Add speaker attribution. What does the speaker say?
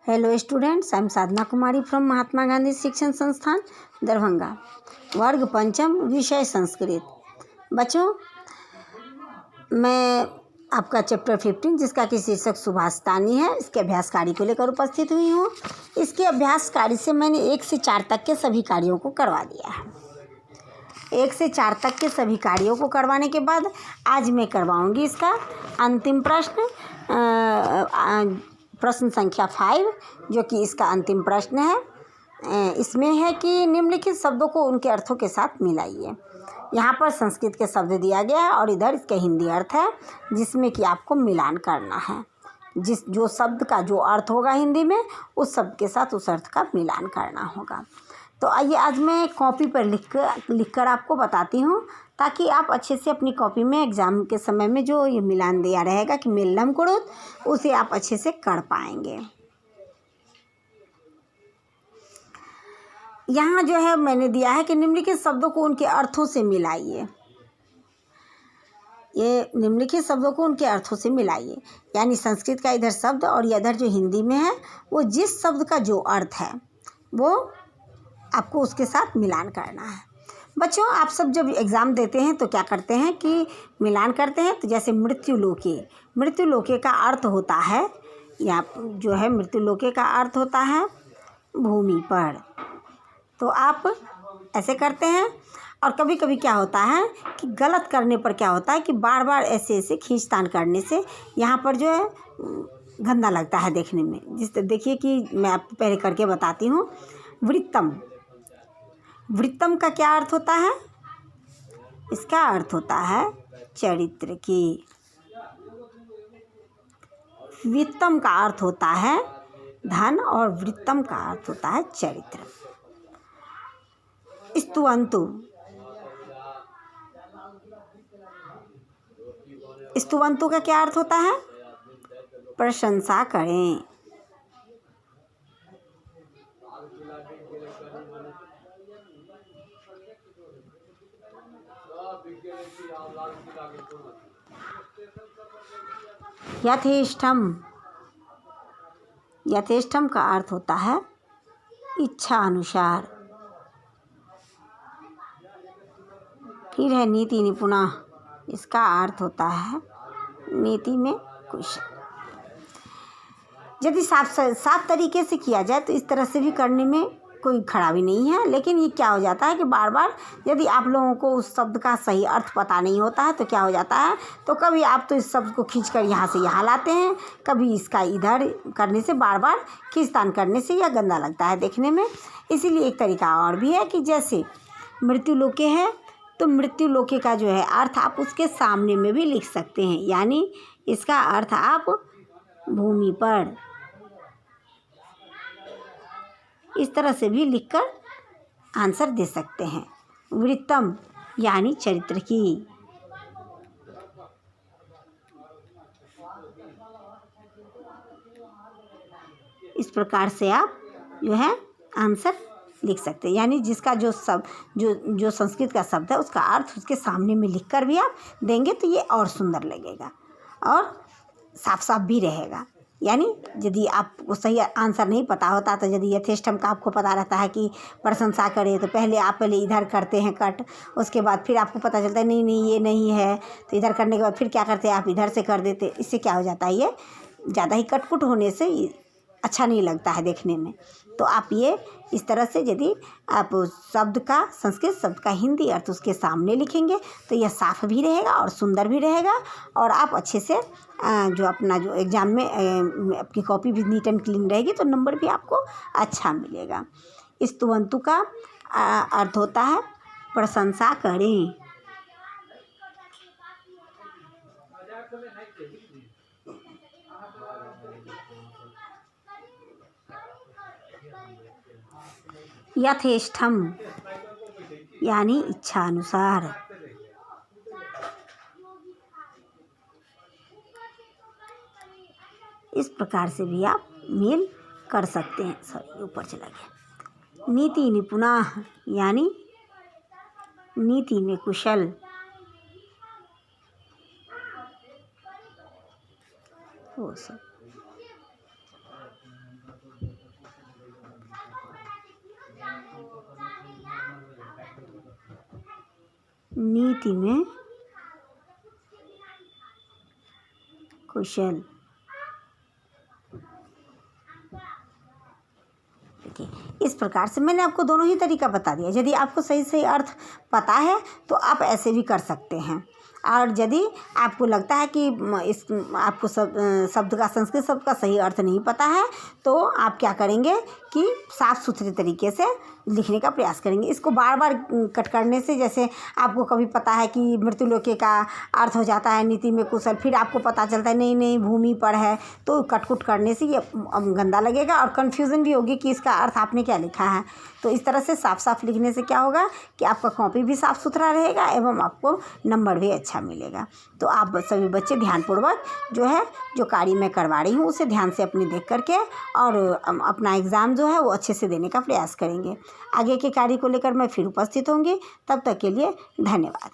Speaker 1: Hello students, I am Sadhana Kumari from Mahatma Gandhi Shikshan Sansthan Darbhanga. वर्ग पंचम, विषय संस्कृत। बच्चों, मैं आपका चैप्टर 15 जिसका कि शीर्षक सुभाषतानी है, इसके अभ्यास कार्य को लेकर उपस्थित हुई हूँ। इसके अभ्यास कार्य से मैंने 1 से 4 तक के सभी कार्यों को करवा दिया है। 1 से 4 तक के सभी कार्यों को करवाने के बाद आज मैं करवाऊँगी इसका अंतिम प्रश्न, प्रश्न संख्या 5, जो कि इसका अंतिम प्रश्न है। इसमें है कि निम्नलिखित शब्दों को उनके अर्थों के साथ मिलाइए। यहाँ पर संस्कृत के शब्द दिया गया है और इधर इसके हिंदी अर्थ है, जिसमें कि आपको मिलान करना है। जो शब्द का जो अर्थ होगा हिंदी में, उस शब्द के साथ उस अर्थ का मिलान करना होगा। तो आइए आज मैं कॉपी पर लिखकर आपको बताती हूँ, ताकि आप अच्छे से अपनी कॉपी में एग्ज़ाम के समय में जो ये मिलान दिया रहेगा कि मिलनम कुरुत, उसे आप अच्छे से कर पाएंगे। यहाँ जो है मैंने दिया है कि निम्नलिखित शब्दों को उनके अर्थों से मिलाइए। ये निम्नलिखित शब्दों को उनके अर्थों से मिलाइए, यानी संस्कृत का इधर शब्द और इधर जो हिंदी में है, वो जिस शब्द का जो अर्थ है वो आपको उसके साथ मिलान करना है। बच्चों, आप सब जब एग्ज़ाम देते हैं तो क्या करते हैं कि मिलान करते हैं। तो जैसे मृत्युलोके का अर्थ होता है, या जो है मृत्युलोके का अर्थ होता है भूमि पर। तो आप ऐसे करते हैं। और कभी कभी क्या होता है कि गलत करने पर क्या होता है कि बार बार ऐसे ऐसे खींचतान करने से यहाँ पर जो है गंदा लगता है देखने में। देखिए कि मैं आपको पहले करके बताती हूँ। वृत्तम का क्या अर्थ होता है? इसका अर्थ होता है चरित्र की। वित्तम का अर्थ होता है धन और वृत्तम का अर्थ होता है चरित्र। स्तुवंतु का क्या अर्थ होता है? प्रशंसा करें। यथेष्टम का अर्थ होता है इच्छा अनुसार। फिर है नीति निपुणा, इसका अर्थ होता है नीति में कुशल। यदि साफ तरीके से किया जाए तो इस तरह से भी करने में कोई खराबी नहीं है। लेकिन ये क्या हो जाता है कि बार बार यदि आप लोगों को उस शब्द का सही अर्थ पता नहीं होता है तो क्या हो जाता है, तो कभी आप तो इस शब्द को खींचकर यहाँ से यहाँ लाते हैं, कभी इसका इधर करने से, बार बार खींचतान करने से यह गंदा लगता है देखने में। इसीलिए एक तरीका और भी है कि जैसे मृत्युलोके है तो मृत्युलोके का जो है अर्थ आप उसके सामने में भी लिख सकते हैं, यानी इसका अर्थ आप भूमि पर, इस तरह से भी लिखकर आंसर दे सकते हैं। वृत्तम यानी चरित्र की। इस प्रकार से आप जो है आंसर लिख सकते हैं, यानी जिसका जो जो संस्कृत का शब्द है उसका अर्थ उसके सामने में लिखकर भी आप देंगे तो ये और सुंदर लगेगा और साफ साफ भी रहेगा। यानी यदि आपको सही आंसर नहीं पता होता तो यदि यथेष्टम का आपको पता रहता है कि प्रशंसा करें, तो पहले इधर करते हैं कट, उसके बाद फिर आपको पता चलता है नहीं ये नहीं है, तो इधर करने के बाद फिर क्या करते हैं आप इधर से कर देते। इससे क्या हो जाता है, ये ज़्यादा ही कटपुट होने से अच्छा नहीं लगता है देखने में। तो आप ये इस तरह से यदि आप शब्द का, संस्कृत शब्द का हिंदी अर्थ उसके सामने लिखेंगे तो यह साफ भी रहेगा और सुंदर भी रहेगा, और आप अच्छे से जो अपना जो एग्ज़ाम में आपकी कॉपी भी नीट एंड क्लीन रहेगी तो नंबर भी आपको अच्छा मिलेगा। स्तुवंतु का अर्थ होता है प्रशंसा करें। यथेष्टम यानी इच्छा अनुसार। इस प्रकार से भी आप मेल कर सकते हैं। सॉरी, ऊपर चला गया। नीति निपुणा यानी नीति में कुशल। वो सब नीति में कुशल। देखिए, इस प्रकार से मैंने आपको दोनों ही तरीका बता दिया। यदि आपको सही सही अर्थ पता है तो आप ऐसे भी कर सकते हैं, और यदि आपको लगता है कि इस आपको शब्द का, संस्कृत शब्द का सही अर्थ नहीं पता है, तो आप क्या करेंगे कि साफ सुथरे तरीके से लिखने का प्रयास करेंगे। इसको बार बार कट करने से, जैसे आपको कभी पता है कि मृत्युलोके का अर्थ हो जाता है नीति में कुशल, फिर आपको पता चलता है नहीं नहीं भूमि पर है, तो कटकुट करने से ये गंदा लगेगा और कन्फ्यूज़न भी होगी कि इसका अर्थ आपने क्या लिखा है। तो इस तरह से साफ साफ लिखने से क्या होगा कि आपका कॉपी भी साफ सुथरा रहेगा एवं आपको नंबर भी अच्छा मिलेगा। तो आप सभी बच्चे ध्यानपूर्वक जो कार्य मैं करवा रही हूँ उसे ध्यान से अपने देख करके और अपना एग्ज़ाम जो है वो अच्छे से देने का प्रयास करेंगे। आगे के कार्य को लेकर मैं फिर उपस्थित होंगी। तब तक के लिए धन्यवाद।